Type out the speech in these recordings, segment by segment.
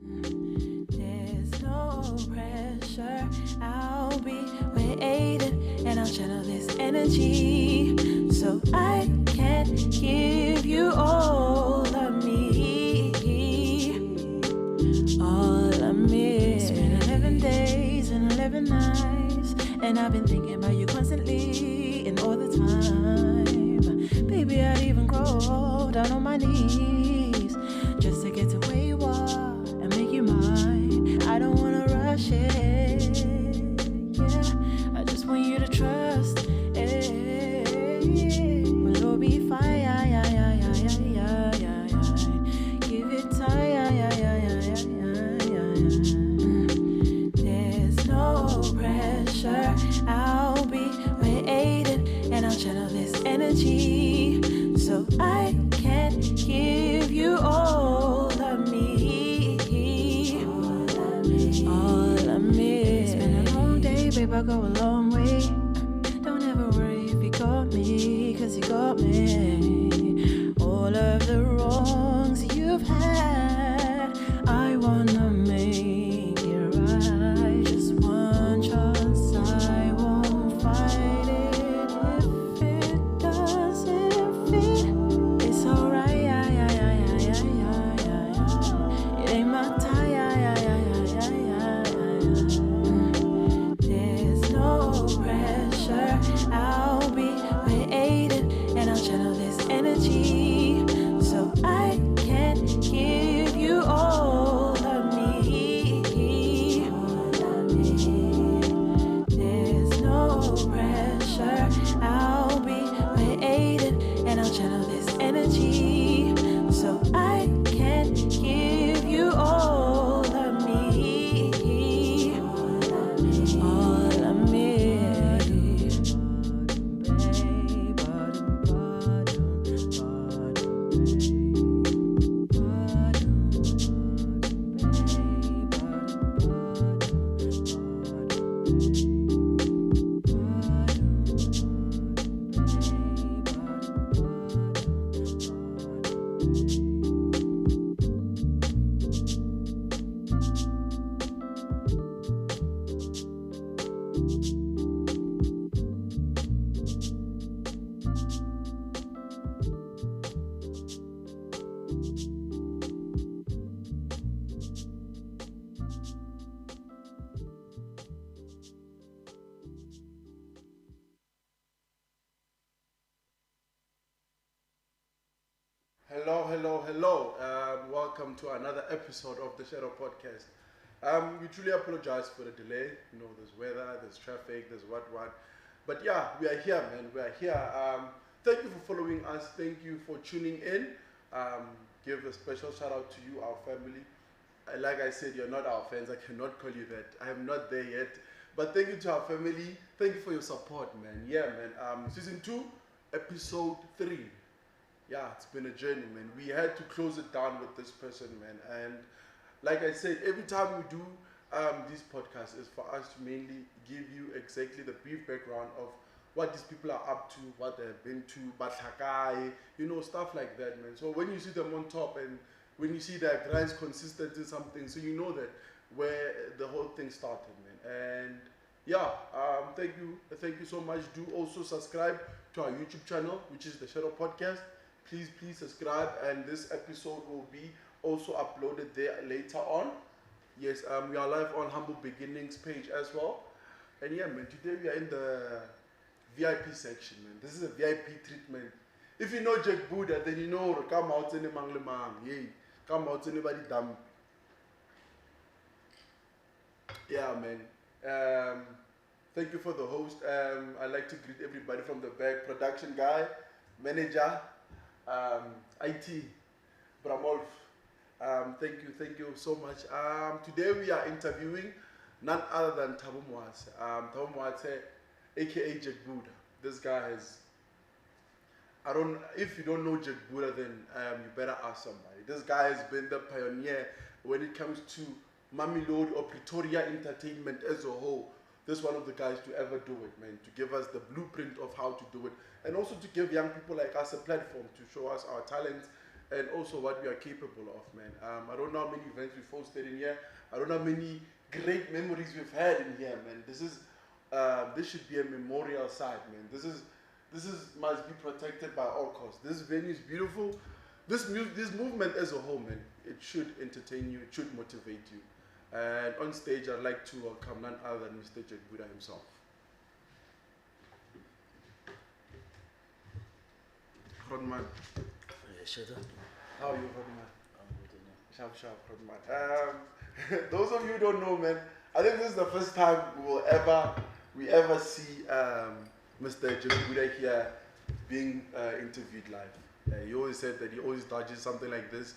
There's no pressure, I'll be waiting and I'll channel this energy so I can give you all of me. All of me. It's been 11 days and 11 nights, and I've been thinking about you constantly and all the time. Baby, I'd even go down on my knees just to get to where you are and make you mine. I don't wanna rush it, yeah. I just want you to trust it. We'll all be fine, give it time, there's no pressure, I'll be waiting and I'll channel this energy so I can give you all of me. All of me. It's been a long day, babe, I go a long way. Don't ever worry if you got me, cause you got me. All of the wrongs you've had, I wanna make it right. Just one chance, I won't fight it. If it doesn't fit, it's alright. It ain't my time. There's no pressure, I'll be waiting and I'll channel this energy so I can give you all of me. There's no pressure, I'll be waiting and I'll channel this energy so I can give you all of me. All of me. Hello. Welcome to another episode of the Shadow Podcast. We truly apologize for the delay. You know, there's weather, there's traffic, there's what. But yeah, we are here, man. We are here. Thank you for following us. Thank you for tuning in. Give a special shout out to you, our family. Like I said, you're not our fans. I cannot call you that. I am not there yet. But thank you to our family. Thank you for your support, man. Yeah, man. Season 2, episode 3. Yeah, it's been a journey, man. We had to close it down with this person, man. And like I said, every time we do these podcasts is for us to mainly give you exactly the brief background of what these people are up to, what they've been to, batlakai, stuff like that, man. So when you see them on top and when you see their grind consistent in something, so you know that where the whole thing started, man. And yeah, thank you so much. Do also subscribe to our YouTube channel, which is the Shadow Podcast. Please subscribe, and this episode will be also uploaded there later on. Yes, we are live on Humble Beginnings page as well. And yeah, man, today we are in the VIP section, man. This is a VIP treatment. If you know Jack Budha, then you know come out in the manglemang. Yay, come out anybody dumb. Yeah, man. Thank you for the host. I'd like to greet everybody from the back. Production guy, manager, IT, Bramolf. Thank you so much. Today we are interviewing none other than Thabo Moatshe. Thabo Moatshe, a.k.a. Jack Budha. This guy has, if you don't know Jack Budha, then you better ask somebody. This guy has been the pioneer when it comes to Mamelodi or Pretoria entertainment as a whole. This is one of the guys to ever do it, man, to give us the blueprint of how to do it, and also to give young people like us a platform to show us our talents and also what we are capable of, man. I don't know how many events we've hosted in here. I don't know how many great memories we've had in here, man. This should be a memorial site, man. This must be protected by all costs. This venue is beautiful. This movement as a whole, man, it should entertain you. It should motivate you. And on stage, I'd like to welcome none other than Mr. Jack Budha himself. Rodman. How are you, Rodman? Sharp, Rodman. Those of you who don't know, man, I think this is the first time we ever see Mr. Jack Budha here being interviewed live. He always said that he always dodges something like this.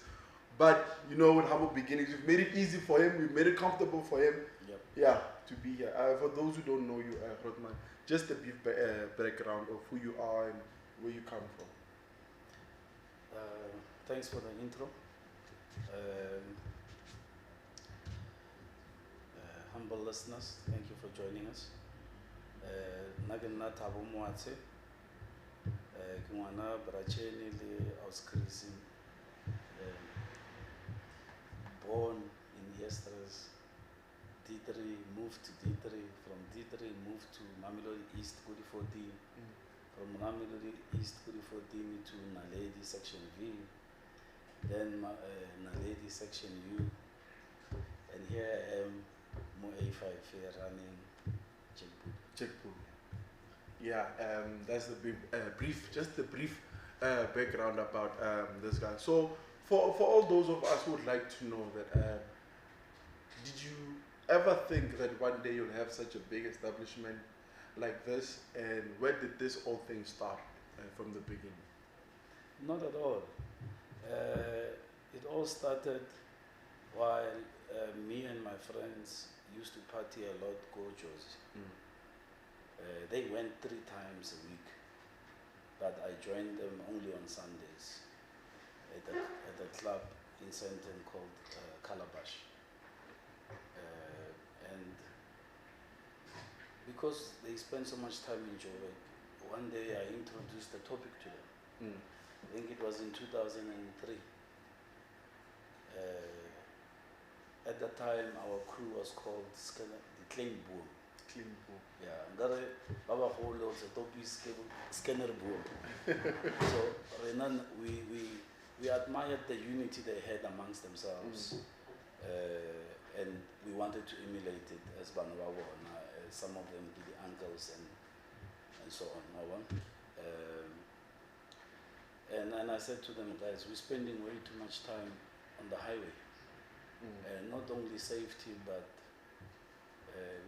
But, you know, with humble beginnings, we've made it easy for him. We've made it comfortable for him. Yep. Yeah, to be here. For those who don't know you, Rodman, just a brief background of who you are and where you come from. Thanks for the intro. Humble listeners, thank you for joining us. Nagana Thabo Moatshe, Kwana Bracheni le Auskrisim, born in Yestras, D3, moved to D3, from D3 moved to Mamelodi East, Kudi 14, from Mamelodi East, Kudi 14 to Naledi Section V, then Naledi Section U, and here I am, Mo A5 here running Jack Budha. Yeah, that's the brief background about this guy. So for all those of us who would like to know that, did you ever think that one day you'll have such a big establishment like this, and where did this whole thing start from the beginning? Not at all. It all started while me and my friends used to party a lot, go Josie. They went 3 times a week, but I joined them only on Sundays at a club in Sandton called Calabash. And because they spent so much time in Joburg, one day I introduced the topic to them. I think it was in 2003. At that time, our crew was called the Clean Boom. Clean Boom. Yeah, Ngare Baba Holo was a topi scanner boom. So Renan, we admired the unity they had amongst themselves, and we wanted to emulate it as Banwawa, some of them to the uncles and so on. And I said to them, guys, we're spending way too much time on the highway. And not only safety, but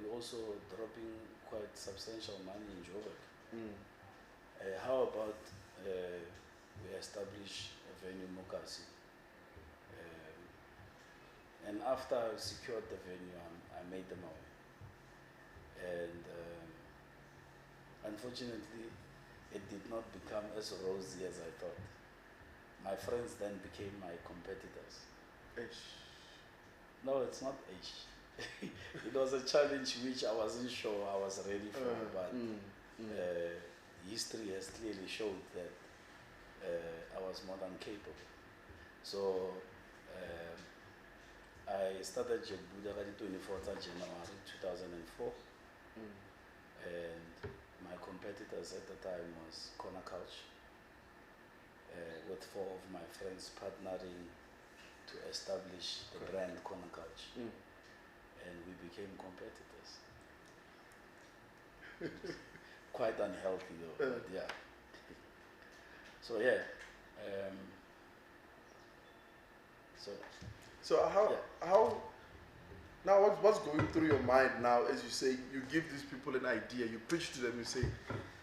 we're also dropping quite substantial money in Joburg. How about we establish a venue, Mokasi? And after I secured the venue, I made them away. And unfortunately, it did not become as rosy as I thought. My friends then became my competitors. No, it's not age. It was a challenge which I wasn't sure I was ready for, but history has clearly showed that I was more than capable. So I started Jack Budha on the 24th of January 2004, and my competitors at the time was Corner Couch, with 4 of my friends partnering to establish the brand Corner Couch, and we became competitors. Quite unhealthy though, but yeah. So yeah. So how now what's going through your mind now as you say you give these people an idea, you pitch to them, you say,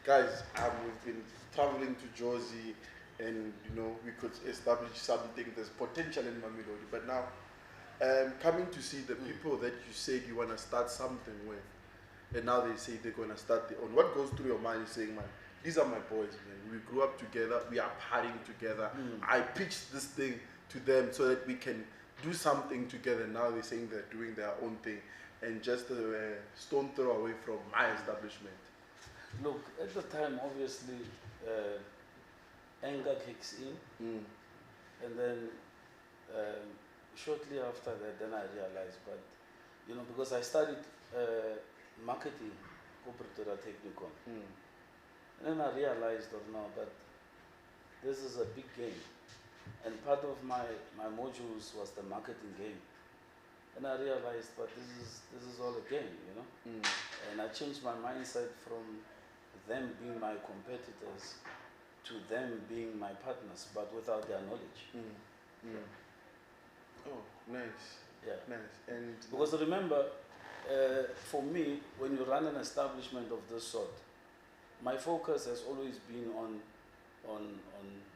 guys, we've been traveling to Josie, and you know we could establish something, there's potential in Mamelodi, but now coming to see the people that you said you want to start something with, and now they say they're going to start their own, what goes through your mind? You're saying, man, these are my boys, man, we grew up together, we are partying together, I pitched this thing to them so that we can do something together. Now they're saying they're doing their own thing, and just a stone throw away from my establishment. Look, at the time, obviously, anger kicks in, And then shortly after that, then I realized, but because I studied marketing, corporate technicon, and then I realized, but this is a big game, and part of my modules was the marketing game, and I realized, but this is all a game, and I changed my mindset from them being my competitors to them being my partners, but without their knowledge. Oh, nice. Yeah. Nice. And because remember, for me, when you run an establishment of this sort, my focus has always been on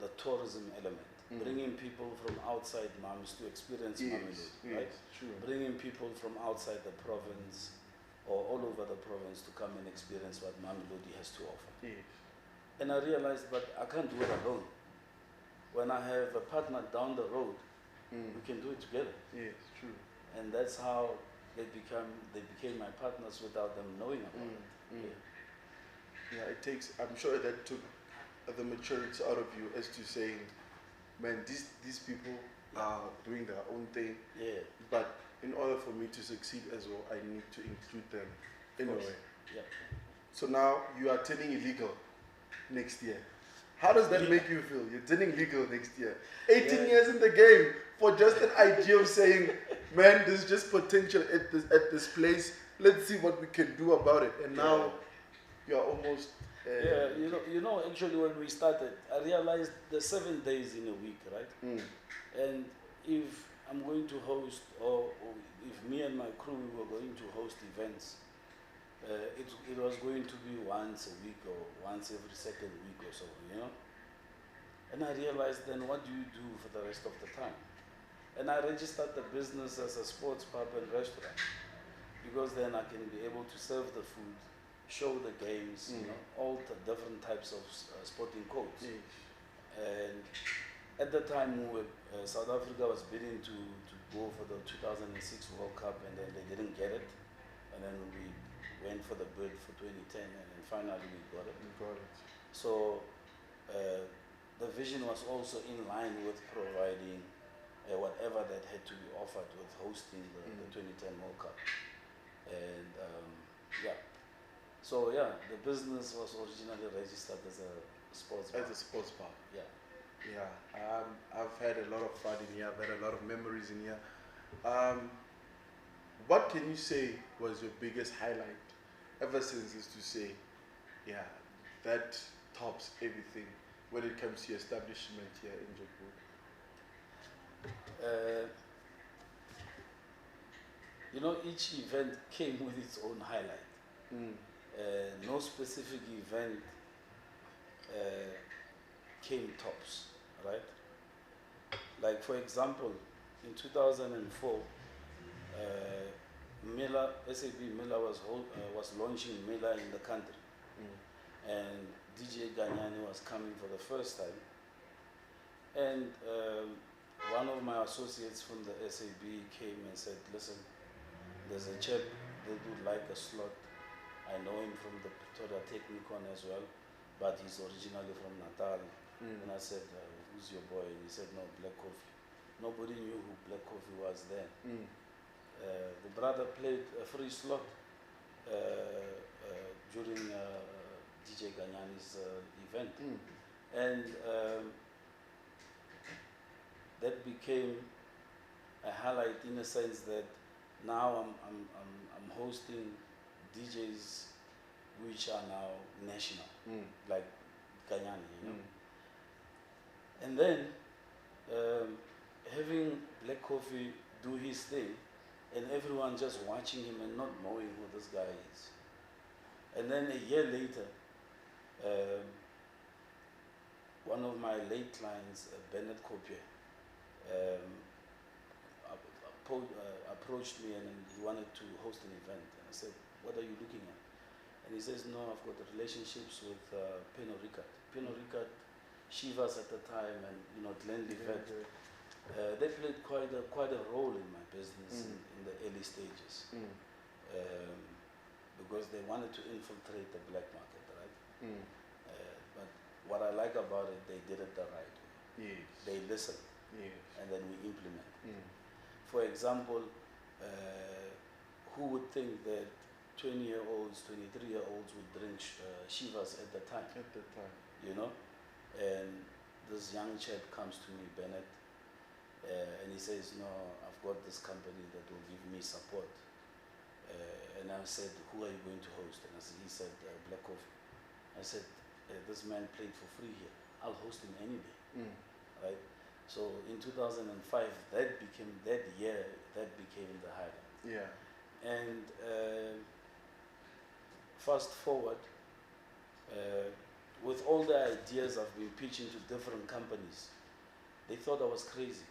the tourism element, bringing people from outside Mams to experience Mamelodi, right? True. Bringing people from outside the province or all over the province to come and experience what Mamelodi has to offer. Yes. And I realized, but I can't do it alone. When I have a partner down the road, we can do it together. Yes, true. And that's how they became my partners without them knowing about it. Yeah, it takes, I'm sure that took the maturity out of you as to saying, man, these people are doing their own thing. Yeah. But in order for me to succeed as well, I need to include them in a way. Yeah. So now you are turning illegal next year. How does that make you feel? You're turning legal next year. 18 years in the game for just an idea of saying, man, there's just potential at this place. Let's see what we can do about it. And now you're almost... actually when we started, I realized there's 7 days in a week, right? And if I'm going to host, or if me and my crew were going to host events, it was going to be once a week or once every second week or so, And I realized then, what do you do for the rest of the time? And I registered the business as a sports pub and restaurant, because then I can be able to serve the food, show the games, all the different types of sporting codes. And at the time, South Africa was bidding to go for the 2006 World Cup, and then they didn't get it. And then we went for the bid for 2010, and then finally we got it. So the vision was also in line with providing whatever that had to be offered with hosting the 2010 World Cup. And so the business was originally registered as a sports bar. As a sports bar. Yeah. Yeah. I've had a lot of fun in here. I've had a lot of memories in here. What can you say was your biggest highlight ever since, is to say, that tops everything when it comes to your establishment here in Jack Budha? Each event came with its own highlight. No specific event came tops, right? Like, for example, in 2004, SAB Miller was launching Miller in the country, and DJ Ganyani was coming for the first time, and one of my associates from the SAB came and said, listen, there's a chap that would like a slot. I know him from the Pretoria Technicon as well, but he's originally from Natal. And I said, who's your boy? And he said, no, Black Coffee. Nobody knew who Black Coffee was then. The brother played a free slot during DJ Ganyani's event. And that became a highlight, in a sense that now I'm hosting DJs which are now national, like Ganyani, And then having Black Coffee do his thing, and everyone just watching him and not knowing who this guy is. And then a year later, one of my late clients, Bernard Copier, approached me, and he wanted to host an event. And I said, what are you looking at? And he says, no, I've got relationships with Pino Ricard. Pino Ricard, Shivas at the time, and Glenn Livet. They played quite a role in my business in the early stages, because they wanted to infiltrate the black market, right? But what I like about it, they did it the right way. They listened. Yes. and then we implement. Mm. For example, who would think that 20-year-olds, 23-year-olds would drink Shivas at the time, At the time. you know? And this young chap comes to me, Bennett, and he says, no, I've got this company that will give me support. And I said, who are you going to host? And he said, Black Coffee. I said, this man played for free here. I'll host him any day, right? So in 2005, that became the highlight. Yeah. And fast forward, with all the ideas I've been pitching to different companies, they thought I was crazy.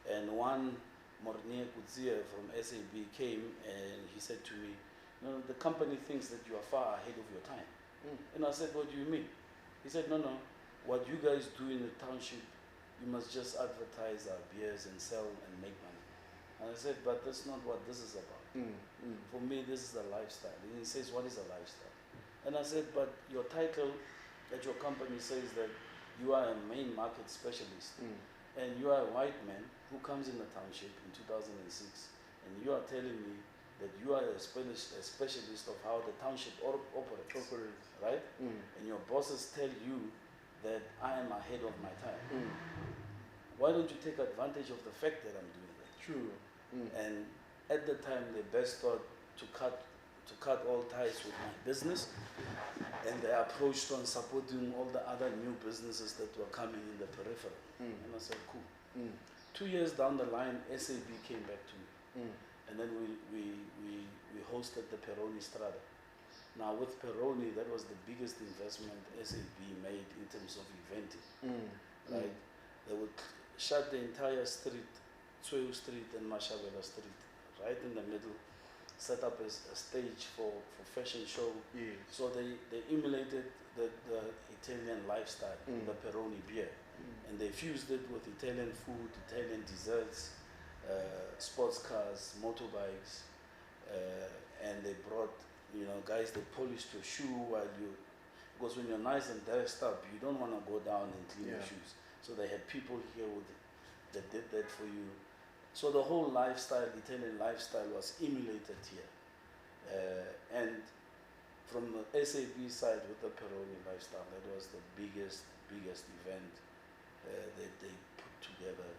And one, Morne Kutzia from SAB came and he said to me, no, the company thinks that you are far ahead of your time. And I said, what do you mean? He said, no, what you guys do in the township, you must just advertise our beers and sell and make money. And I said, but that's not what this is about. For me, this is a lifestyle. And he says, what is a lifestyle? And I said, but your title at your company says that you are a main market specialist. And you are a white man who comes in the township in 2006, and you are telling me that you are a specialist of how the township operates. Right? And your bosses tell you that I am ahead of my time. Why don't you take advantage of the fact that I'm doing that? True. And at the time, they best thought to cut all ties with my business, and they approached on supporting all the other new businesses that were coming in the periphery. And I said, cool. 2 years down the line, SAB came back to me. And then we hosted the Peroni Strada. Now with Peroni, that was the biggest investment SAB made in terms of eventing. Right? They would shut the entire street, Tsoyo Street and Mashavela Street, right in the middle, set up a stage for fashion show. Yes. So they emulated the Italian lifestyle, the Peroni beer. And they fused it with Italian food, Italian desserts, sports cars, motorbikes, and they brought, guys, they polished your shoe because when you're nice and dressed up, you don't want to go down and clean your shoes. So they had people here that did that for you. So the whole lifestyle, Italian lifestyle, was emulated here. And from the SAB side with the Peroni lifestyle, that was the biggest event that they put together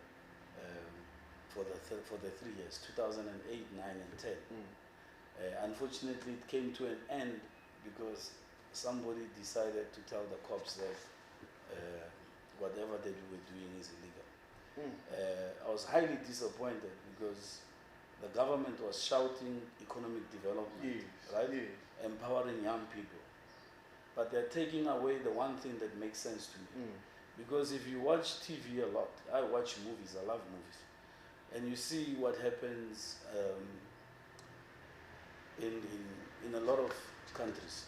for the 3 years, 2008, 9, and 10. Unfortunately, it came to an end because somebody decided to tell the cops that whatever they were doing is illegal. I was highly disappointed because the government was shouting economic development, right? Empowering young people. But they're taking away the one thing that makes sense to me. Because if you watch TV a lot, I watch movies, I love movies, and you see what happens in a lot of countries.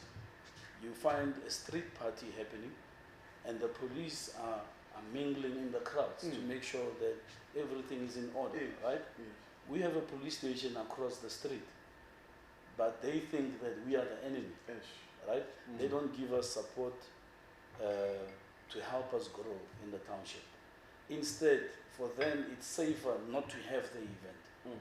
You find a street party happening, and the police are mingling in the crowds to make sure that everything is in order, right? We have a police station across the street, but they think that we are the enemy, right? They don't give us support to help us grow in the township. Instead, for them, it's safer not to have the event.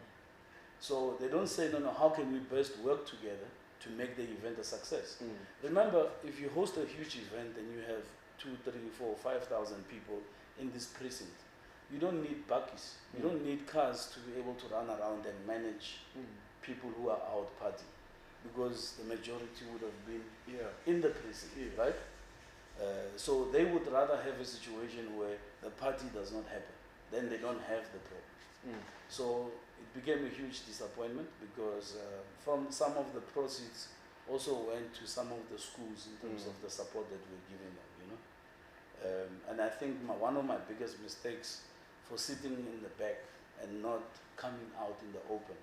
So they don't say, no, how can we best work together to make the event a success? Remember, if you host a huge event and you have 2, 3, 4, 5,000 people in this precinct, you don't need buckies. You don't need cars to be able to run around and manage people who are out partying, because the majority would have been in the precinct, right? So they would rather have a situation where the party does not happen. Then they don't have the problem. So it became a huge disappointment because from some of the proceeds also went to some of the schools in terms of the support that we're giving them, and I think one of my biggest mistakes for sitting in the back and not coming out in the open,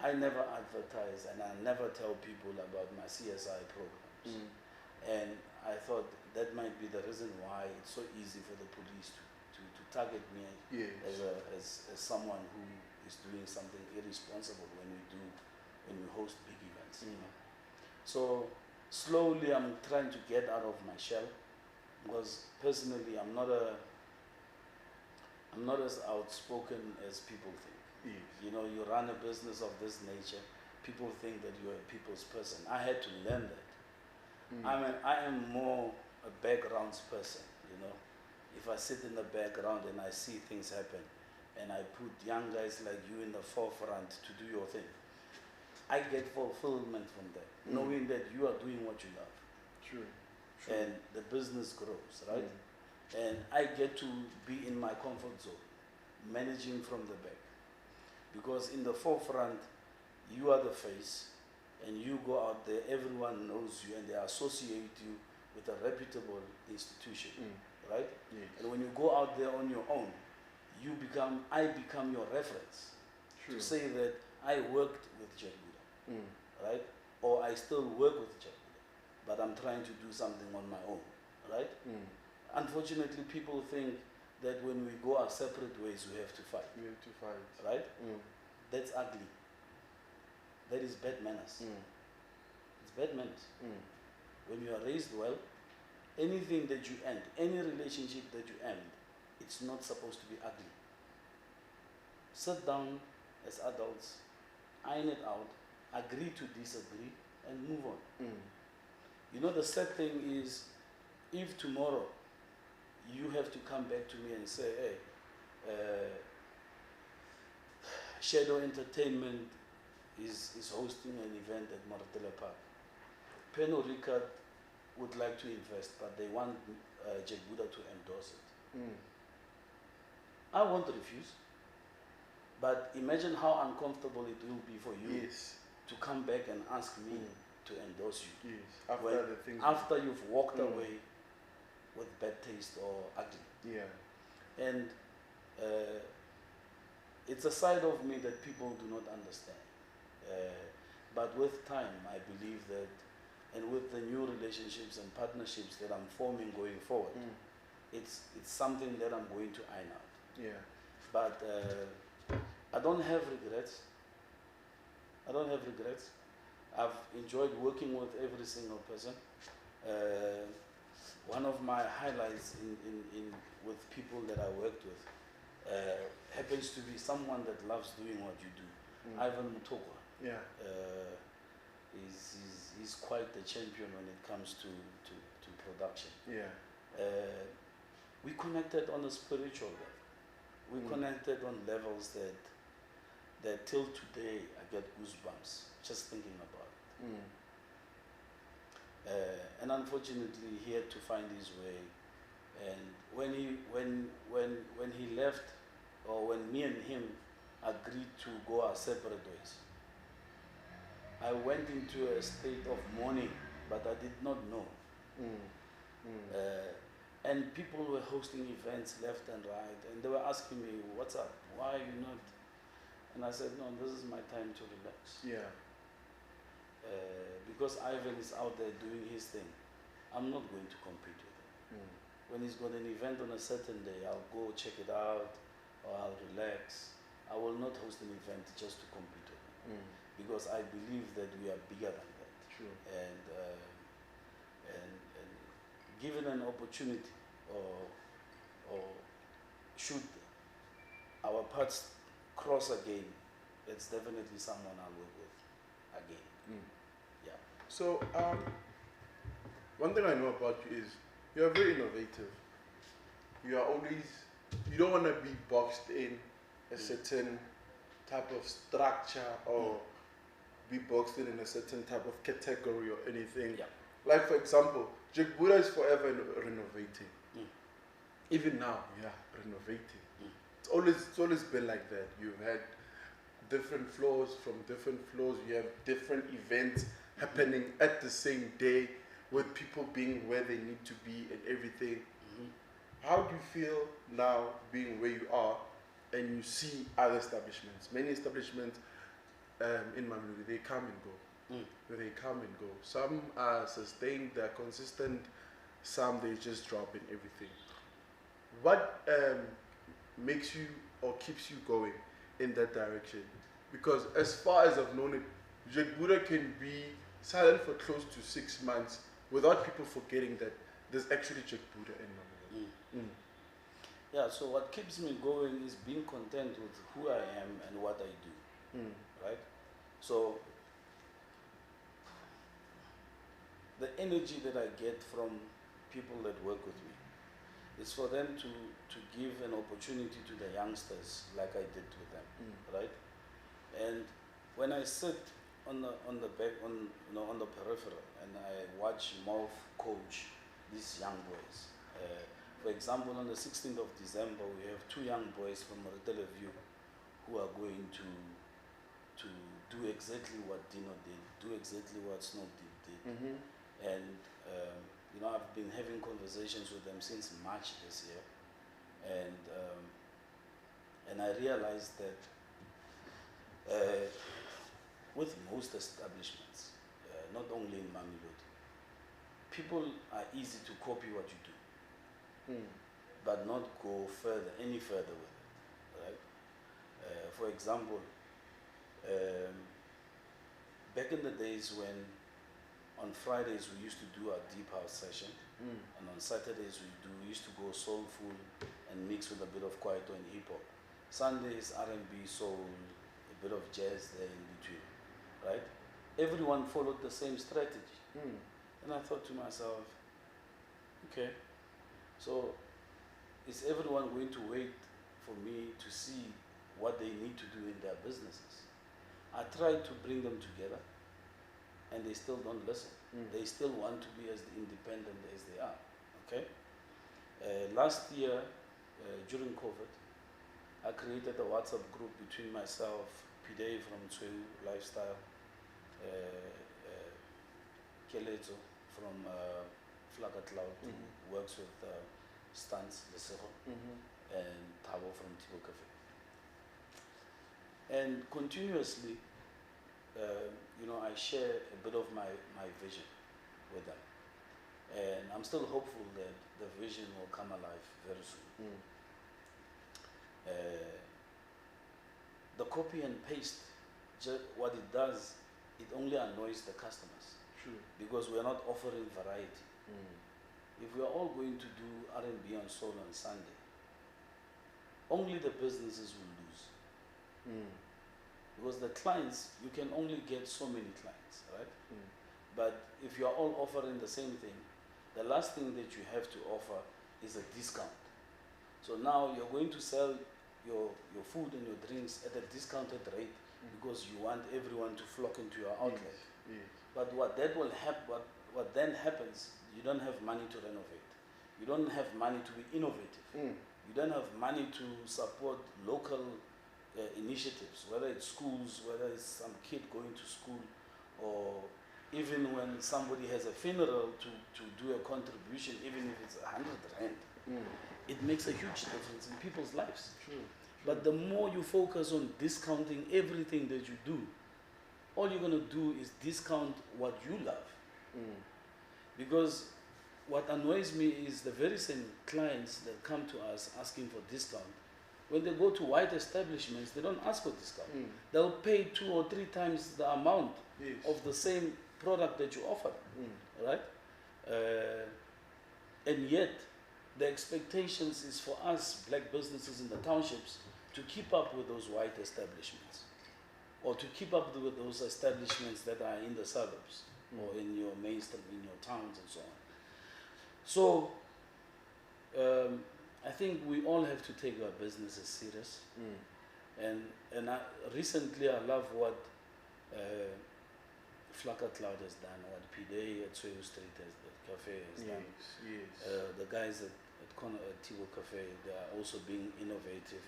I never advertise and I never tell people about my CSI programs. And I thought that might be the reason why it's so easy for the police to target me as someone who is doing something irresponsible when we host big events. So slowly I'm trying to get out of my shell, because personally I'm not I'm not as outspoken as people think. Yes. You know, you run a business of this nature, people think that you're a people's person. I had to learn that. I am more a backgrounds person, you know. If I sit in the background and I see things happen, and I put young guys like you in the forefront to do your thing, I get fulfillment from that, knowing that you are doing what you love. True. And the business grows, right? And I get to be in my comfort zone, managing from the back. Because in the forefront, you are the face, and you go out there, everyone knows you, and they associate you with a reputable institution, right? Yes. And when you go out there on your own, I become your reference. True. To say that I worked with Jack Budha, right? Or I still work with Jack Budha, but I'm trying to do something on my own, right? Unfortunately, people think that when we go our separate ways, we have to fight. We have to fight. Right? That's ugly. That is bad manners. It's bad manners. When you are raised well, anything that you end, any relationship that you end, it's not supposed to be ugly. Sit down as adults, iron it out, agree to disagree, and move on. You know, the sad thing is, if tomorrow you have to come back to me and say, hey, Shadow Entertainment is hosting an event at Maratele Park. Peno Ricard would like to invest, but they want Jack Budha to endorse it. I won't refuse. But imagine how uncomfortable it will be for you to come back and ask me to endorse you. Yes. After you've walked away with bad taste or ugly. Yeah. And it's a side of me that people do not understand. But with time, I believe that, and with the new relationships and partnerships that I'm forming going forward, it's something that I'm going to iron out. Yeah. But I don't have regrets. I've enjoyed working with every single person. One of my highlights in with people that I worked with happens to be someone that loves doing what you do. Ivan Mutokwa. Yeah. He's quite the champion when it comes to production. Yeah. We connected on a spiritual level. We connected on levels that till today I get goosebumps just thinking about it. And unfortunately, he had to find his way. And when he left, or when me and him agreed to go our separate ways, I went into a state of mourning, but I did not know. And people were hosting events left and right, and they were asking me, "What's up? Why are you not?" And I said, "No, this is my time to relax." Yeah. Because Ivan is out there doing his thing, I'm not going to compete with him. When he's got an event on a certain day, I'll go check it out, or I'll relax. I will not host an event just to compete with him, because I believe that we are bigger than that. True. And given an opportunity, or should our paths cross again, it's definitely someone I'll work with again. Yeah. So, one thing I know about you is you are very innovative. You don't want to be boxed in a certain type of structure, or be boxed in a certain type of category or anything. Yeah. Like, for example, Jack Budha is forever renovating. Even now, renovating. It's always been like that. You've had different floors. From different floors, you have different events happening at the same day, with people being where they need to be and everything. How do you feel now being where you are, and you see other establishments? Many establishments in Mamelodi, they come and go. They come and go. Some are sustained, they're consistent. Some they just drop in everything. What makes you or keeps you going in that direction? Because as far as I've known it, Jack Budha can be silent for close to 6 months without people forgetting that there's actually Jack Budha in Mamelodi. Yeah, so what keeps me going is being content with who I am and what I do, right? So the energy that I get from people that work with me is for them to give an opportunity to the youngsters like I did with them, right? And when I sit on the back on the peripheral and I watch Mouth coach these young boys. For example, on the 16th of December, we have 2 young boys from View who are going to do exactly what Dino did, do exactly what Snoop did. And I've been having conversations with them since March this year, and I realized that with most establishments, not only in Mamelodi, people are easy to copy what you do, but not go any further with it, right? For example, back in the days when on Fridays we used to do our deep house session, and on Saturdays we used to go soulful and mix with a bit of kwaito and hip hop. Sundays R&B, soul, a bit of jazz there in between, right? Everyone followed the same strategy, and I thought to myself, okay, so is everyone going to wait for me to see what they need to do in their businesses? I tried to bring them together, and they still don't listen. They still want to be as independent as they are, okay? Last year, during COVID, I created a WhatsApp group between myself, Pide from Tsweu Lifestyle, Keleto from Flagga Cloud, who works with Stans Lesego, and Thabo from Thabo Cafe. And continuously, I share a bit of my vision with them. And I'm still hopeful that the vision will come alive very soon. The copy and paste, what it does, it only annoys the customers. True. Because we're not offering variety. If we're all going to do R&B and soul on Sunday, only the businesses will lose. Because the clients, you can only get so many clients, right? But if you're all offering the same thing, the last thing that you have to offer is a discount. So now you're going to sell your food and your drinks at a discounted rate because you want everyone to flock into your outlet. Yes. But what then happens, you don't have money to renovate. You don't have money to be innovative. You don't have money to support local initiatives, whether it's schools, whether it's some kid going to school, or even when somebody has a funeral to do a contribution, even if it's 100 rand, it makes a huge difference in people's lives. True. But the more you focus on discounting everything that you do, all you're going to do is discount what you love. Because what annoys me is the very same clients that come to us asking for discount. When they go to white establishments, they don't ask for discount. They'll pay 2 or 3 times the amount of the same product that you offer, right? And yet, the expectations is for us, black businesses in the townships, to keep up with those white establishments, or to keep up with those establishments that are in the suburbs, or in your mainstream, in your towns and so on. So, I think we all have to take our businesses serious. And recently I love what Flagga Cloud has done, what Pide at Tsweu Street Cafe has done. The guys at Thabo Cafe, they are also being innovative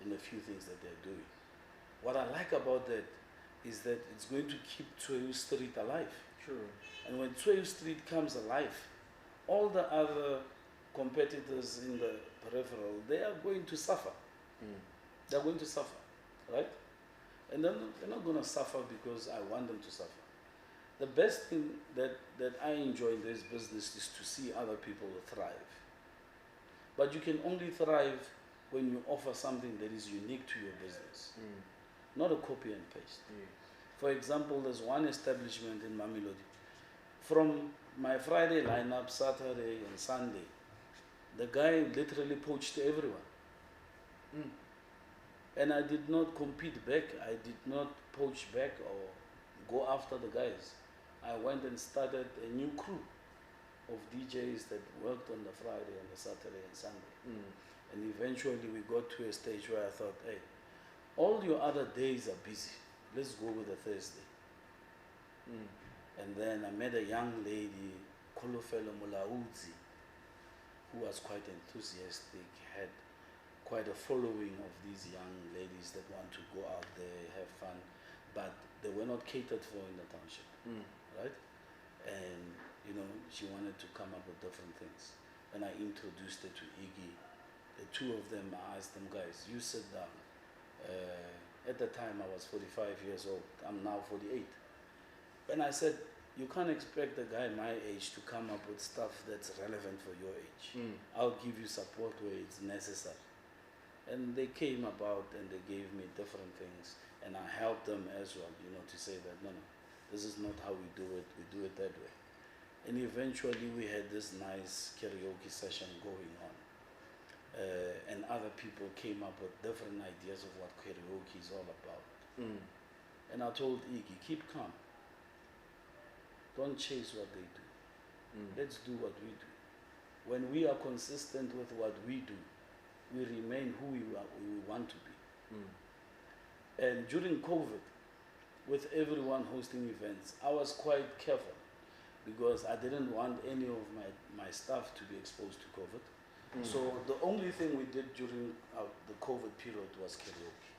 in a few things that they're doing. What I like about that is that it's going to keep Tsweu Street alive. Sure. And when Tsweu Street comes alive, all the other competitors in the peripheral, they are going to suffer. They're going to suffer, right? And they're not going to suffer because I want them to suffer. The best thing that I enjoy in this business is to see other people thrive. But you can only thrive when you offer something that is unique to your business, not a copy and paste. For example, there's one establishment in Mamelodi. From my Friday lineup, Saturday and Sunday, The guy literally poached everyone. Mm. And I did not compete back. I did not poach back or go after the guys. I went and started a new crew of DJs that worked on the Friday and the Saturday and Sunday. Mm. And eventually we got to a stage where I thought, hey, all your other days are busy. Let's go with a Thursday. Mm. And then I met a young lady, Kolofelo Mulaudzi, who was quite enthusiastic, had quite a following of these young ladies that want to go out there, have fun, but they were not catered for in the township, Mm. right? And, you know, she wanted to come up with different things. And I introduced her to Iggy. The two of them, I asked them, guys, you sit down. At the time, I was 45 years old. I'm now 48. And I said, you can't expect a guy my age to come up with stuff that's relevant for your age. Mm. I'll give you support where it's necessary. And they came about and they gave me different things. And I helped them as well, you know, to say that, no, this is not how we do it that way. And eventually we had this nice karaoke session going on. And other people came up with different ideas of what karaoke is all about. Mm. And I told Iggy, keep calm. Don't chase what they do. Mm. Let's do what we do. When we are consistent with what we do, we remain who we want to be. Mm. And during COVID, with everyone hosting events, I was quite careful because I didn't want any of my staff to be exposed to COVID. Mm. So the only thing we did during the COVID period was karaoke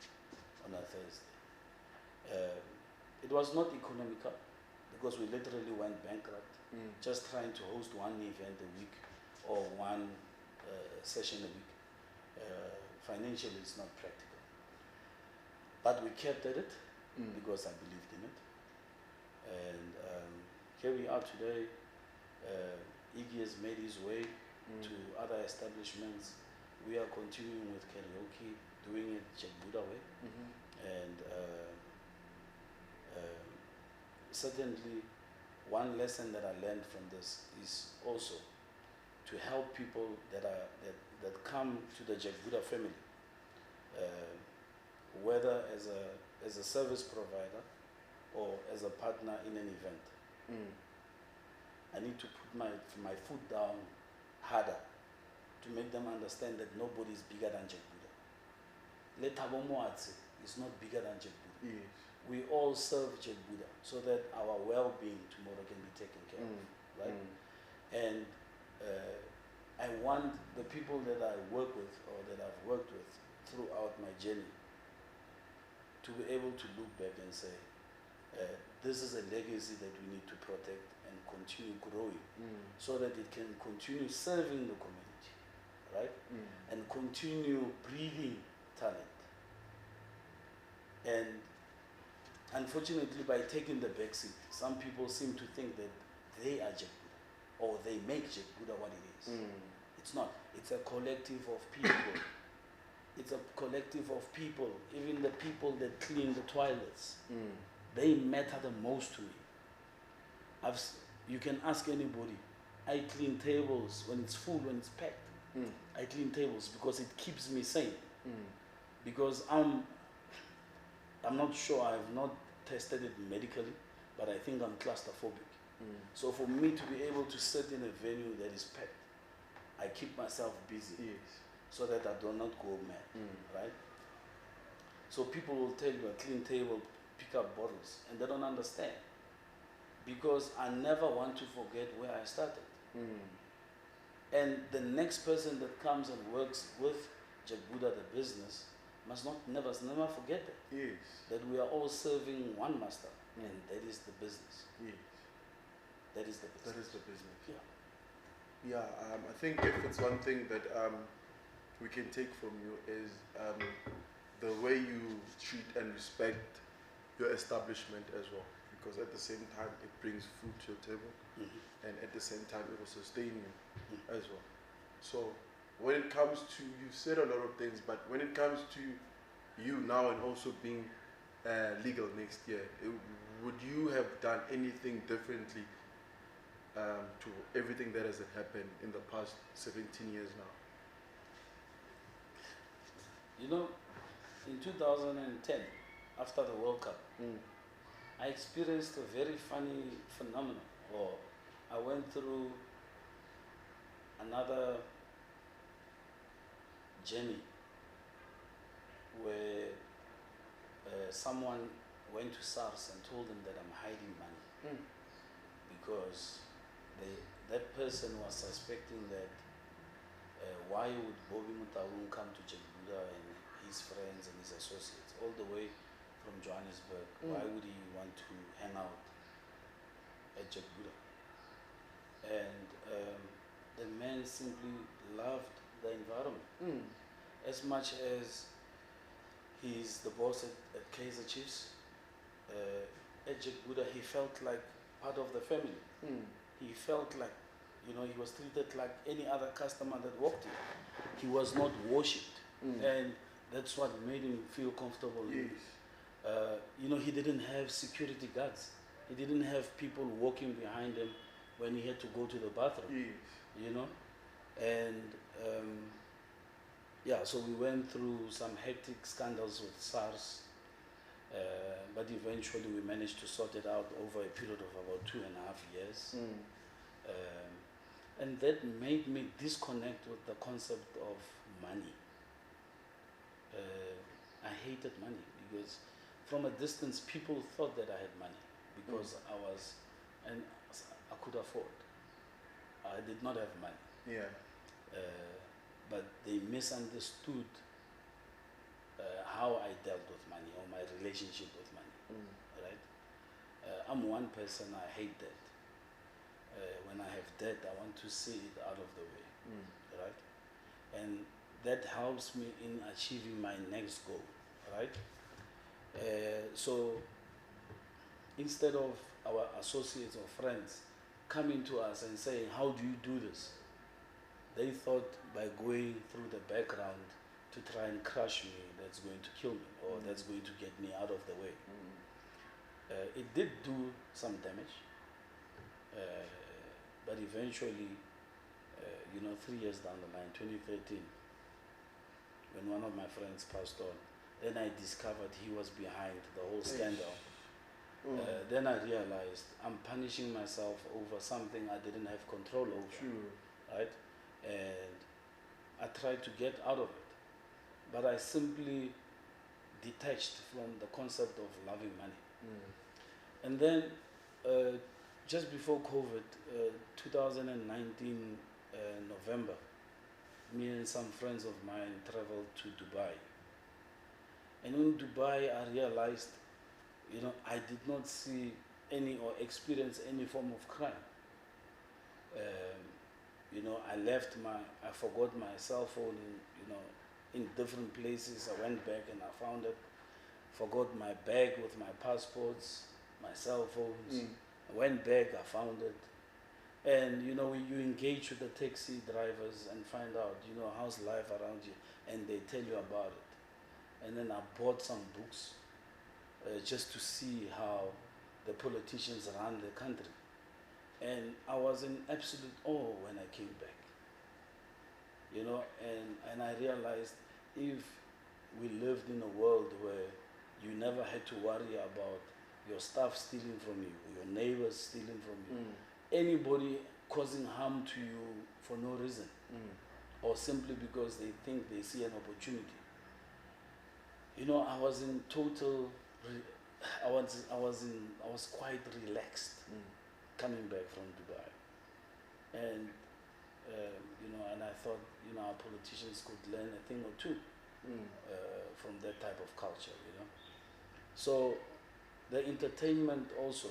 on a Thursday. It was not economical because we literally went bankrupt just trying to host one event a week or one session a week. Financially, it's not practical. But we kept at it because I believed in it. And here we are today. Iggy has made his way to other establishments. We are continuing with karaoke, doing it Jack Budha way. And certainly one lesson that I learned from this is also to help people that come to the Jack Budha family, whether as a service provider or as a partner in an event. I need to put my foot down harder to make them understand that nobody is bigger than Jack Budha. Let Thabo Moatshe is not bigger than Jack Budha. Yes. We all serve Jack Budha so that our well-being tomorrow can be taken care of, right? And I want the people that I work with or that I've worked with throughout my journey to be able to look back and say, this is a legacy that we need to protect and continue growing so that it can continue serving the community, right? And continue breeding talent. And unfortunately, by taking the backseat, some people seem to think that they are Jack Budha or they make Jack Budha what it is. It's not. It's a collective of people. It's a collective of people, even the people that clean the toilets. They matter the most to me. You can ask anybody. I clean tables when it's full, when it's packed. I clean tables because it keeps me sane. Because I'm not sure, I have not tested it medically, but I think I'm claustrophobic. So for me to be able to sit in a venue that is packed, I keep myself busy so that I do not go mad, right? So people will tell you a clean table, pick up bottles, and they don't understand. Because I never want to forget where I started. And the next person that comes and works with Jack Budha, the business, must never forget that. That we are all serving one master, and that is the business. That is the business. That is the business. Yeah. Yeah, I think if it's one thing that we can take from you is the way you treat and respect your establishment as well. Because at the same time, it brings food to your table, and at the same time, it will sustain you as well. So when it comes to, you said a lot of things, but when it comes to you now and also being legal next year, would you have done anything differently to everything that has happened in the past 17 years now? You know, in 2010, after the World Cup, I experienced a very funny phenomenon, or I went through another journey where someone went to SARS and told them that I'm hiding money because that person was suspecting that why would Bobby Motaung come to Jack Budha and his friends and his associates all the way from Johannesburg? Why would he want to hang out at Jack Budha? And the man simply loved the environment. As much as he's the boss at Kaizer Chiefs, at Jack Budha he felt like part of the family. He felt like, you know, he was treated like any other customer that walked in. He was not worshipped, and that's what made him feel comfortable. Yes. You know, he didn't have security guards. He didn't have people walking behind him when he had to go to the bathroom. Yes. You know, and yeah, so we went through some hectic scandals with SARS, but eventually we managed to sort it out over a period of about 2.5 years. And that made me disconnect with the concept of money. I hated money because from a distance people thought that I had money because I could afford. I did not have money. Yeah. But they misunderstood how I dealt with money or my relationship with money. Right? I'm one person, I hate debt. When I have debt, I want to see it out of the way. Right? And that helps me in achieving my next goal. Right? So instead of our associates or friends coming to us and saying, how do you do this? They thought by going through the background to try and crush me, that's going to kill me, or that's going to get me out of the way. It did do some damage, but eventually, 3 years down the line, 2013, when one of my friends passed on, then I discovered he was behind the whole scandal. Then I realized I'm punishing myself over something I didn't have control over. Right? And I tried to get out of it, but I simply detached from the concept of loving money. And then just before COVID, 2019 November, me and some friends of mine traveled to Dubai. And in Dubai I realized, I did not see any or experience any form of crime. I forgot my cell phone in different places. I went back and I found it. Forgot my bag with my passports, my cell phones. I went back, I found it. And you engage with the taxi drivers and find out, how's life around you, and they tell you about it. And then I bought some books just to see how the politicians run the country. And I was in absolute awe when I came back. And I realized if we lived in a world where you never had to worry about your staff stealing from you, your neighbors stealing from you, anybody causing harm to you for no reason, or simply because they think they see an opportunity. I was in total, I was quite relaxed coming back from Dubai. And, and I thought, our politicians could learn a thing or two from that type of culture, So the entertainment also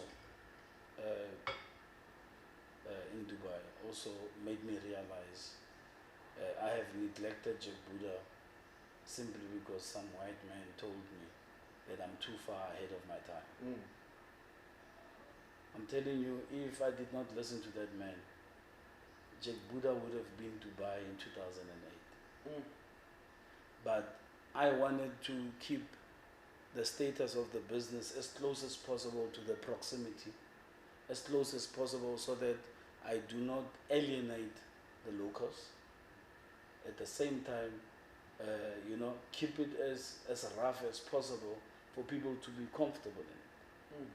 in Dubai also made me realize I have neglected Jack Budha simply because some white man told me that I'm too far ahead of my time. I'm telling you, if I did not listen to that man, Jack Budha would have been Dubai in 2008. But I wanted to keep the status of the business as close as possible to the proximity, as close as possible so that I do not alienate the locals. At the same time, keep it as rough as possible for people to be comfortable in.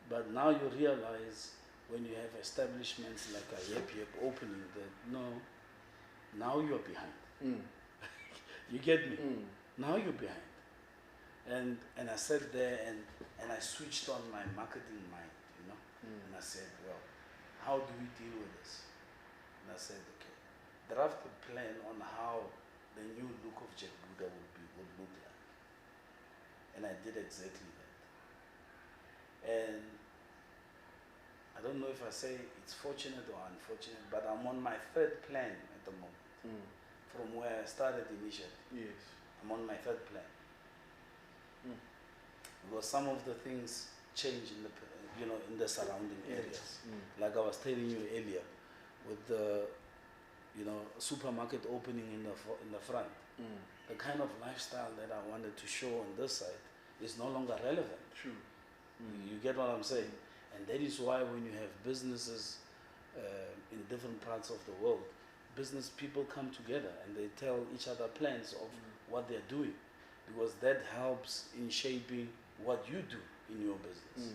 But now you realize when you have establishments like a Yep Yep opening that no, now you're behind. You get me? Now you're behind. And I sat there and I switched on my marketing mind, and I said, well, how do we deal with this? And I said, okay, draft a plan on how the new look of Jack Budha would look like. And I did exactly that. And I don't know if I say it's fortunate or unfortunate, but I'm on my third plan at the moment. From where I started initially. Yes. I'm on my third plan. Because some of the things change in the surrounding areas. Like I was telling you earlier, with the supermarket opening in the front, the kind of lifestyle that I wanted to show on this side is no longer relevant. True. You get what I'm saying? And that is why when you have businesses in different parts of the world, business people come together and they tell each other plans of what they're doing, because that helps in shaping what you do in your business,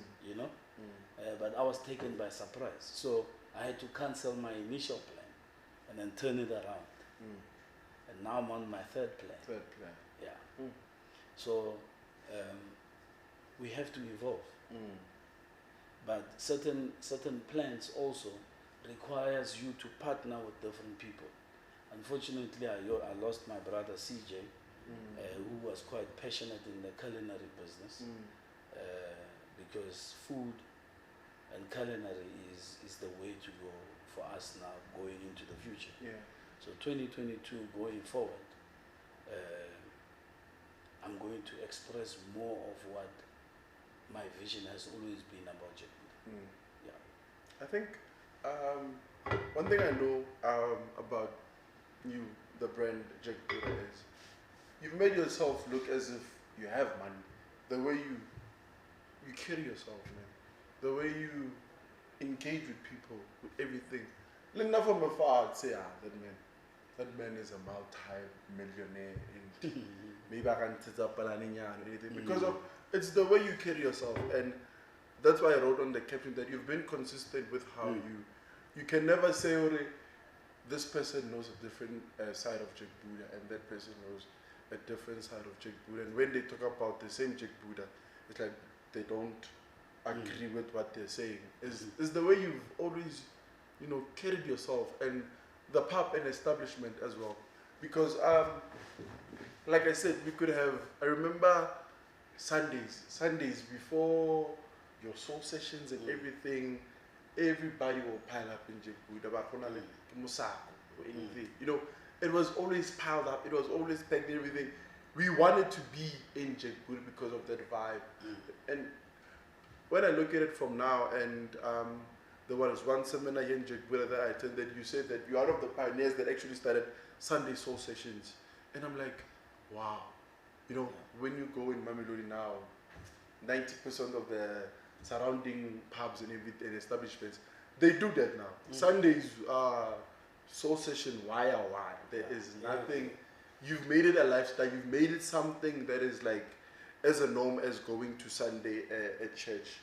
but I was taken by surprise, so I had to cancel my initial plan and then turn it around, and now I'm on my third plan. Yeah. So we have to evolve, but certain plans also requires you to partner with different people. Unfortunately, I lost my brother CJ, who was quite passionate in the culinary business, because food and culinary is the way to go for us now going into the future. Yeah. So 2022 going forward, I'm going to express more of what my vision has always been about Jack Budha. Yeah. I think one thing I know about you, the brand Jack Budha, is you've made yourself look as if you have money. The way you carry yourself, man. The way you engage with people, with everything. Look, not from afar, I'd say, that man is a multi-millionaire. Maybe I can tell up or anything. Because of, it's the way you carry yourself. And that's why I wrote on the caption that you've been consistent with how you can never say, this person knows a different side of Jack Budha and that person knows a different side of Jack Budha. And when they talk about the same Jack Budha, it's like they don't agree with what they're saying. Is the way you've always, carried yourself, and the pub and establishment as well. Because, like I said, we could have, I remember Sundays before your soul sessions and everything, everybody will pile up in Jack Budha, or anything. It was always piled up, it was always packed and everything. We wanted to be in Jack Budha because of that vibe. And when I look at it from now, and there was one seminar here in Jack Budha that I attended, you said that you're one of the pioneers that actually started Sunday soul sessions. And I'm like, wow. When you go in Mamelodi now, 90% of the surrounding pubs and everything, and establishments, they do that now. Sundays soul session, why? There is nothing. You've made it a lifestyle. You've made it something that is like as a norm as going to Sunday at church,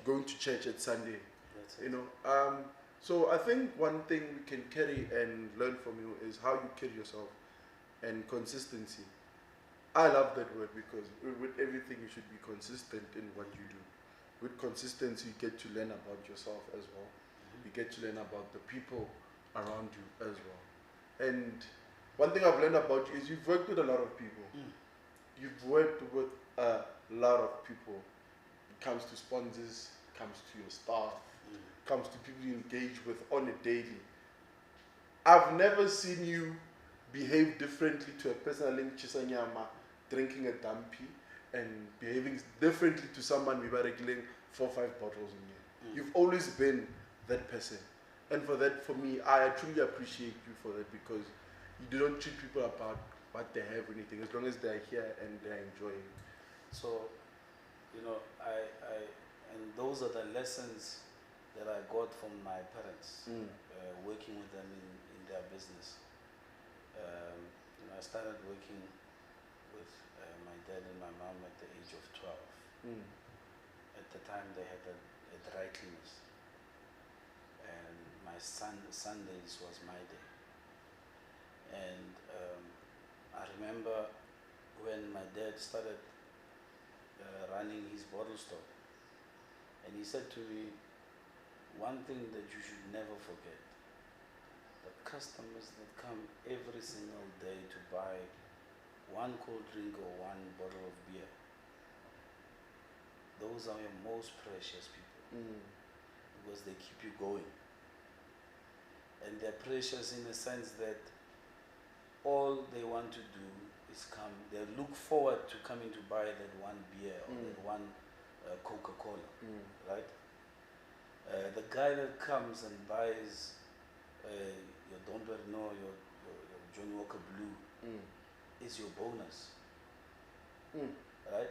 going to church at Sunday. So I think one thing we can carry and learn from you is how you carry yourself and consistency. I love that word, because with everything you should be consistent in what you do. With consistency, you get to learn about yourself as well. You get to learn about the people around you as well. And one thing I've learned about you is you've worked with a lot of people. You've worked with a lot of people. It comes to sponsors, comes to your staff, comes to people you engage with on a daily. I've never seen you behave differently to a person like Chisanyama drinking a dumpy, and behaving differently to someone regulating 4 or 5 bottles in here. You've always been that person. And for that, for me, I truly appreciate you for that, because you don't treat people about what they have or anything, as long as they're here and they're enjoying. So, and those are the lessons that I got from my parents, working with them in their business. I started working with my dad and my mom at the age of 12. At the time they had a dry cleaners, and my Sundays was my day. And I remember when my dad started running his bottle store, and he said to me, one thing that you should never forget, the customers that come every single day to buy one cold drink or one bottle of beer, those are your most precious people, because they keep you going. And they're precious in the sense that all they want to do is come, they look forward to coming to buy that one beer or that one Coca-Cola, right? The guy that comes and buys your Don Perignon, your Johnny Walker Blue, is your bonus, right?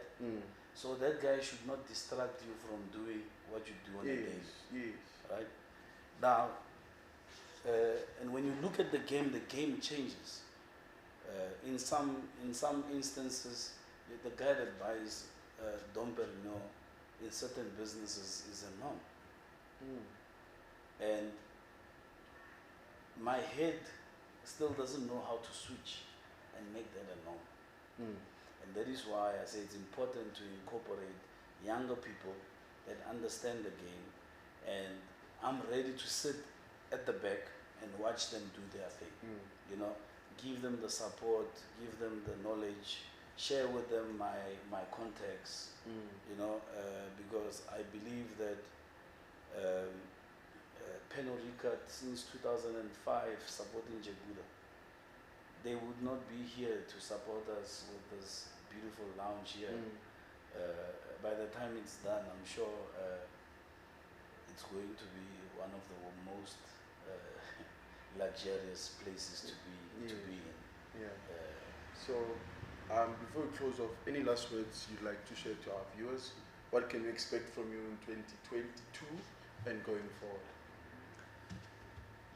So that guy should not distract you from doing what you do on a daily, right? Now, and when you look at the game changes. In some instances, the guy that buys Dom Perignon in certain businesses is a norm. And my head still doesn't know how to switch and make that a norm. And that is why I say it's important to incorporate younger people that understand the game, and I'm ready to sit at the back and watch them do their thing. You know, give them the support, give them the knowledge, share with them my contacts, you know, because I believe that Peno Ricard, since 2005, supporting Jack Budha, they would not be here to support us with this beautiful lounge here. By the time it's done, I'm sure it's going to be one of the most luxurious places to be in. So, before we close off, any last words you'd like to share to our viewers? What can we expect from you in 2022 and going forward?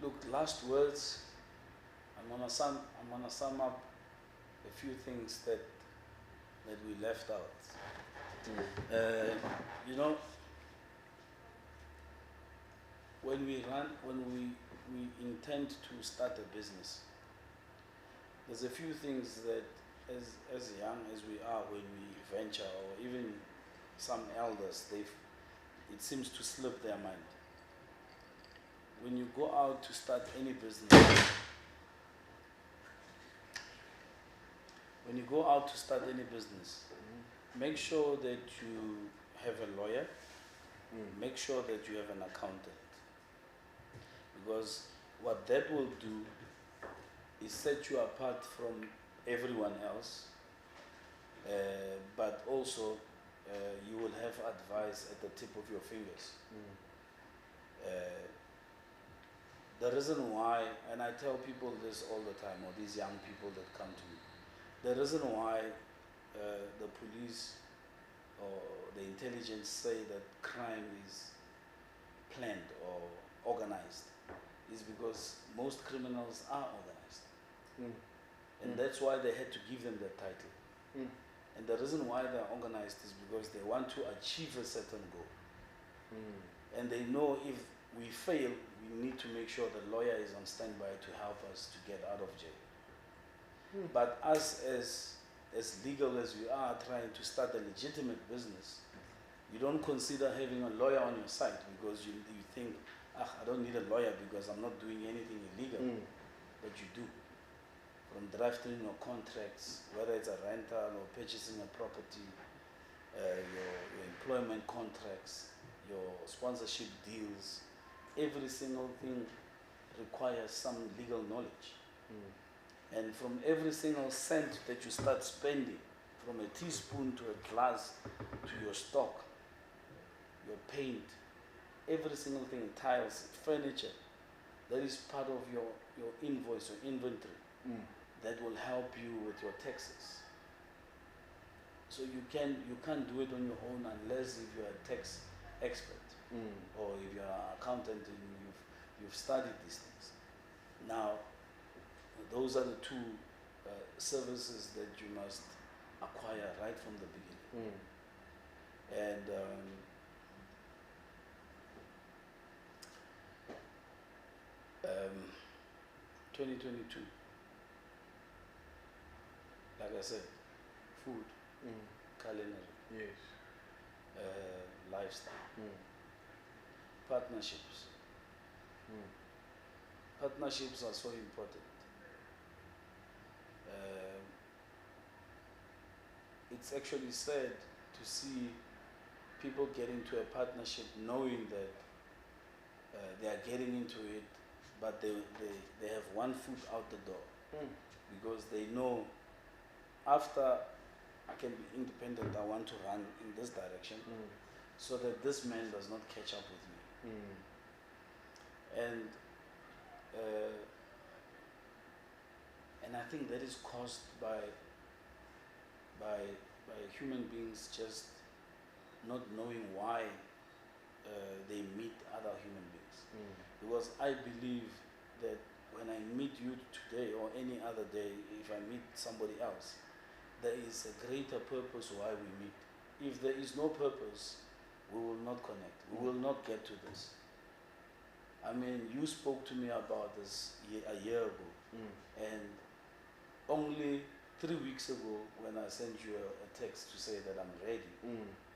Look, last words. I'm gonna sum up a few things that we left out. You know, when we intend to start a business, there's a few things that as young as we are, when we venture, or even some elders, it seems to slip their mind. When you go out to start any business, make sure that you have a lawyer, make sure that you have an accountant, because what that will do is set you apart from everyone else, but also you will have advice at the tip of your fingers. The reason why, and I tell people this all the time, or these young people that come to me, the reason why the police or the intelligence say that crime is planned or organized is because most criminals are organized. And that's why they had to give them that title. And the reason why they're organized is because they want to achieve a certain goal. And they know if we fail, we need to make sure the lawyer is on standby to help us to get out of jail. But us, as legal as we are, trying to start a legitimate business, you don't consider having a lawyer on your side, because you think, I don't need a lawyer because I'm not doing anything illegal. But you do. From drafting your contracts, whether it's a rental or purchasing a property, your employment contracts, your sponsorship deals, every single thing requires some legal knowledge. And from every single cent that you start spending, from a teaspoon to a glass to your stock, your paint, every single thing, tiles, furniture, that is part of your invoice or inventory. That will help you with your taxes. So you can't do it on your own unless if you're a tax expert, or if you're an accountant and you've studied these things. Now, those are the two services that you must acquire right from the beginning. And 2022, like I said, food, culinary, Yes. lifestyle, partnerships. Partnerships are so important. It's actually sad to see people get into a partnership knowing that they are getting into it, but they have one foot out the door, because they know after I can be independent, I want to run in this direction, so that this man does not catch up with me. And I think that is caused by human beings just not knowing why they meet other human beings. Because I believe that when I meet you today or any other day, if I meet somebody else, there is a greater purpose why we meet. If there is no purpose, we will not connect. We will not get to this. I mean, you spoke to me about this a year ago, and only 3 weeks ago when I sent you a text to say that I'm ready,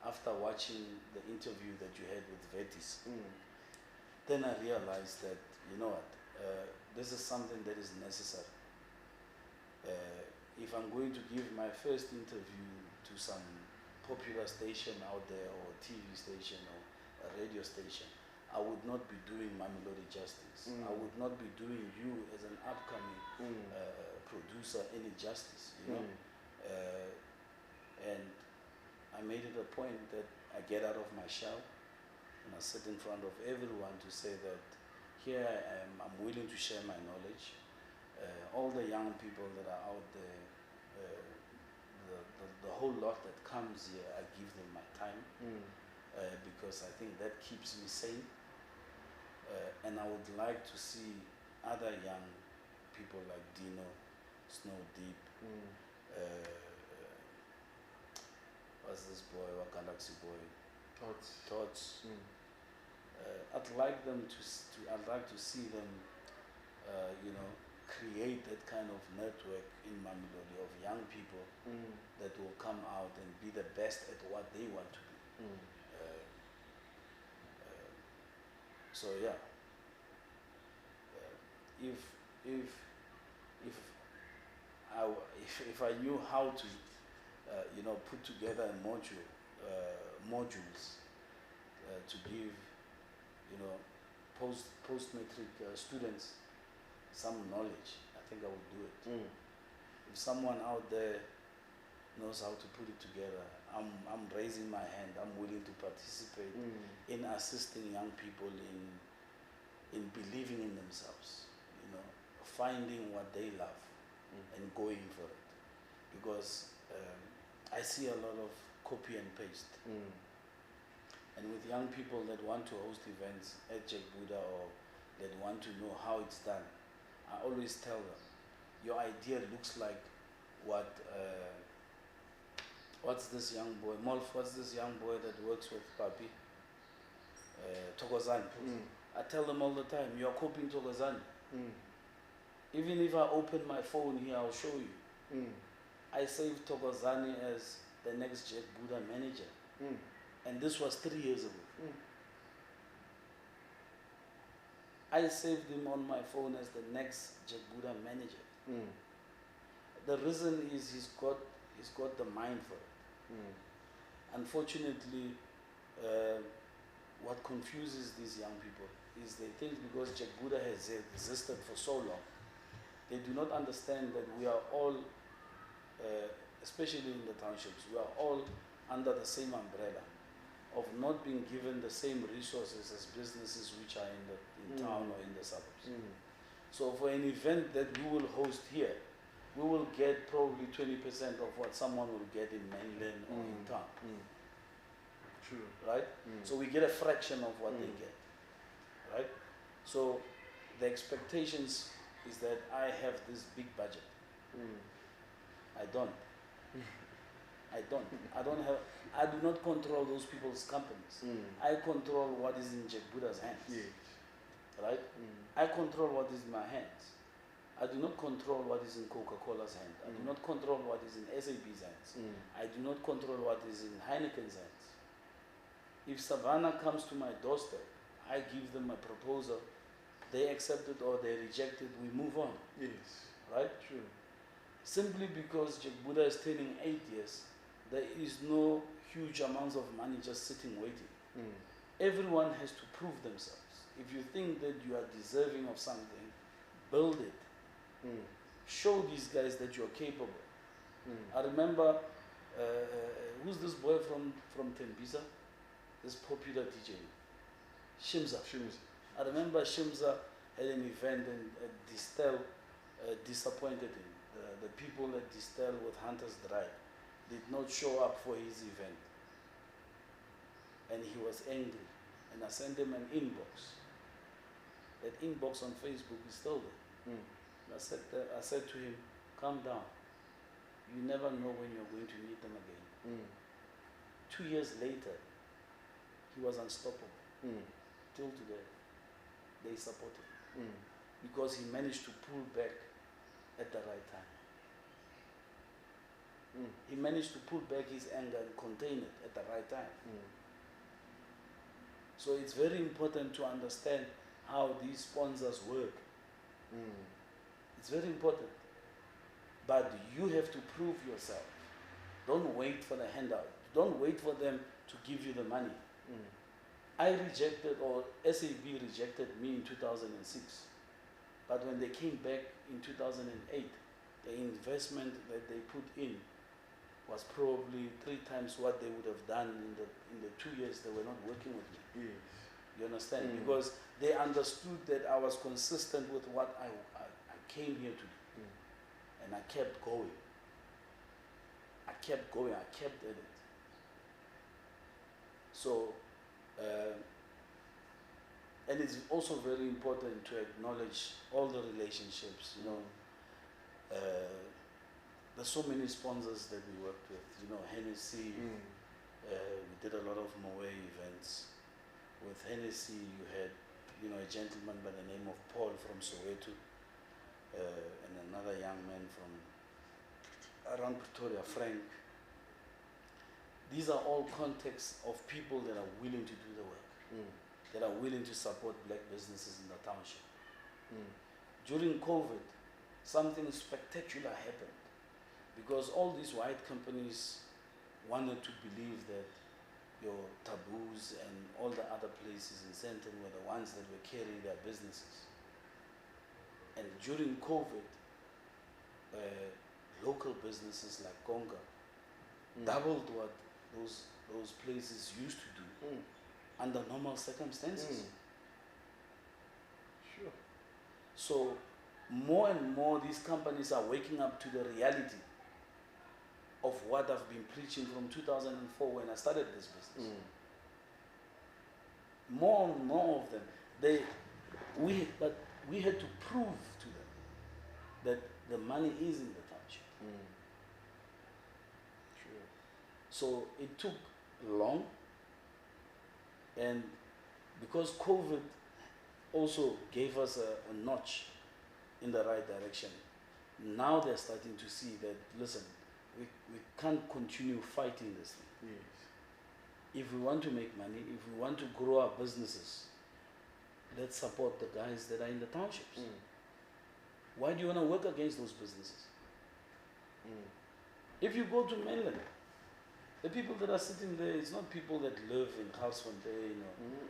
after watching the interview that you had with Vetis, then I realized that, you know what, this is something that is necessary. If I'm going to give my first interview to some popular station out there, or TV station or a radio station, I would not be doing Mamelodi justice. I would not be doing you as an upcoming producer any justice, you know. And I made it a point that I get out of my shell and I sit in front of everyone to say that here I am, I'm willing to share my knowledge. All the young people that are out there, the whole lot that comes here, I give them my time, because I think that keeps me sane. And I would like to see other young people like Dino, Snow Deep, what's this boy, what Galaxy boy? Tots. I'd like them I'd like to see them, you know, create that kind of network in Mamelodi of young people that will come out and be the best at what they want to be. So yeah, if I knew how to, you know, put together a modules to give, you know, post matric students some knowledge, I think I would do it. If someone out there knows how to put it together, I'm raising my hand. I'm willing to participate in assisting young people in believing in themselves, you know, finding what they love and going for it. Because I see a lot of copy and paste. And with young people that want to host events at Jack Budha, or that want to know how it's done, I always tell them, your idea looks like what, what's this young boy, Molf, what's this young boy that works with Papi? Thokozani. I tell them all the time, you're copying Thokozani. Even if I open my phone here, I'll show you. I saved Thokozani as the next Jack Budha manager. And this was 3 years ago. I saved him on my phone as the next Jack Budha manager. The reason is he's got the mind for it. Unfortunately, what confuses these young people is they think because Jack Budha has existed for so long, they do not understand that we are all, especially in the townships, we are all under the same umbrella of not being given the same resources as businesses which are in town or in the suburbs. So for an event that we will host here, we will get probably 20% of what someone will get in mainland or in town. True. right? So we get a fraction of what they get, right? So the expectations is that I have this big budget. I don't. I don't. I do not control those people's companies. I control what is in Jack Buta's hands. Yes. Right? I control what is in my hands. I do not control what is in Coca-Cola's hand. I do not control what is in SAB's hands. I do not control what is in Heineken's hands. If Savannah comes to my doorstep, I give them a proposal. They accept it or they reject it. We move on. Yes. Right? True. Simply because Jack Budha is turning 8 years, there is no huge amounts of money just sitting waiting. Everyone has to prove themselves. If you think that you are deserving of something, build it. Show these guys that you are capable. I remember, who's this boy from Tembisa? This popular DJ, Shimza. I remember Shimza had an event and Distel disappointed him. The people at Distel with Hunter's Drive did not show up for his event. And he was angry. And I sent him an inbox. That inbox on Facebook is still there. And I said to him, calm down. You never know when you're going to meet them again. 2 years later, he was unstoppable. Till today, they support him. Because he managed to pull back at the right time. He managed to pull back his anger and contain it at the right time. So it's very important to understand how these sponsors work. It's very important. But you have to prove yourself. Don't wait for the handout. Don't wait for them to give you the money. I rejected, or SAB rejected me in 2006. But when they came back in 2008, the investment that they put in was probably 3 times what they would have done in the 2 years they were not working with me. Yes. You understand? Because they understood that I was consistent with what I came here to do. And I kept going. I kept going. I kept at it. So, and it's also very important to acknowledge all the relationships, you know. There's so many sponsors that we worked with, you know, Hennessy. We did a lot of Moe events. With Hennessy, you had, you know, a gentleman by the name of Paul from Soweto, and another young man from around Pretoria, Frank. These are all contexts of people that are willing to do the work, that are willing to support black businesses in the township. During COVID, something spectacular happened because all these white companies wanted to believe that your Taboos and all the other places in Sandton were the ones that were carrying their businesses. And during COVID, local businesses like Konga doubled what those places used to do under normal circumstances. Sure. So more and more these companies are waking up to the reality of what I've been preaching from 2004 when I started this business. More and more of them, but we had to prove to them that the money is in the township. Sure. So it took long, and because COVID also gave us a notch in the right direction, now they're starting to see that, listen, we can't continue fighting this thing. Yes. If we want to make money, if we want to grow our businesses, let's support the guys that are in the townships. Why do you want to work against those businesses? If you go to mainland, the people that are sitting there, it's not people that live in Garsfontein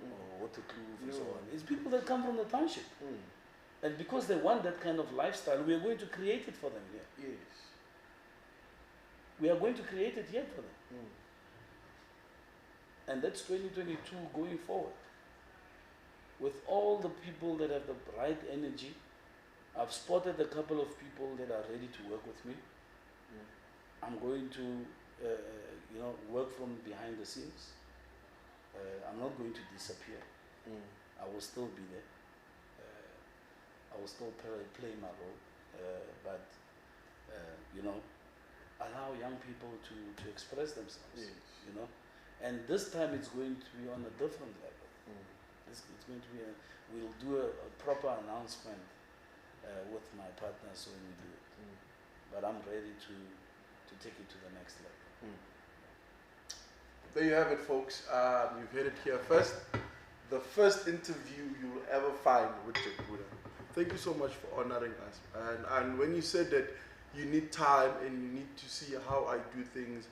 or Waterkloof and so on. It's people that come from the township. And because they want that kind of lifestyle, we are going to create it for them here. Yes. We are going to create it here for them. And that's 2022 going forward. With all the people that have the right energy, I've spotted a couple of people that are ready to work with me. I'm going to, work from behind the scenes. I'm not going to disappear. Mm. I will still be there. I will still play my role, but you know, allow young people to express themselves. Yes. You know, and this time it's going to be on a different level. Mm. It's going to be. We'll do a proper announcement with my partners when we do it. Mm. But I'm ready to take it to the next level. Mm. There you have it, folks. You've heard it here first. The first interview you'll ever find with Jack Budha. Thank you so much for honoring us. And when you said that you need time and you need to see how I do things,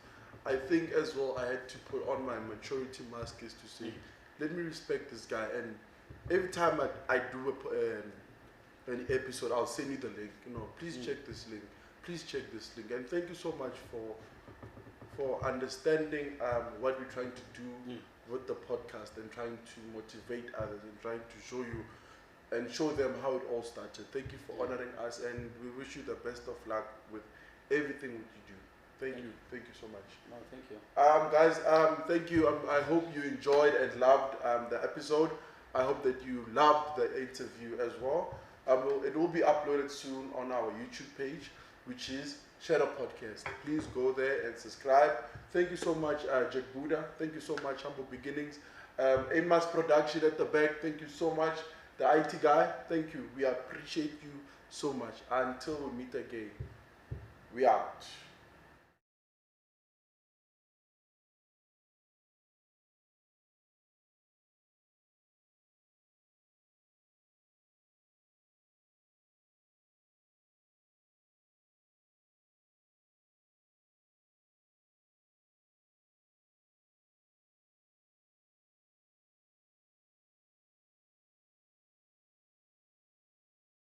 I think as well I had to put on my maturity mask is to say, let me respect this guy. And every time I do an episode, I'll send you the link. You know, please check this link. Please check this link. And thank you so much for understanding what we're trying to do with the podcast and trying to motivate others and trying to show you and show them how it all started. Thank you for honoring us, and we wish you the best of luck with everything that you do. Thank you so much. No, thank you. Guys, thank you. I hope you enjoyed and loved the episode. I hope that you loved the interview as well. It will be uploaded soon on our YouTube page, which is Shadow Podcast. Please go there and subscribe. Thank you so much, Jack Budha. Thank you so much, Humble Beginnings. Amos Production at the back. Thank you so much. The IT guy, thank you. We appreciate you so much. Until we meet again, we out.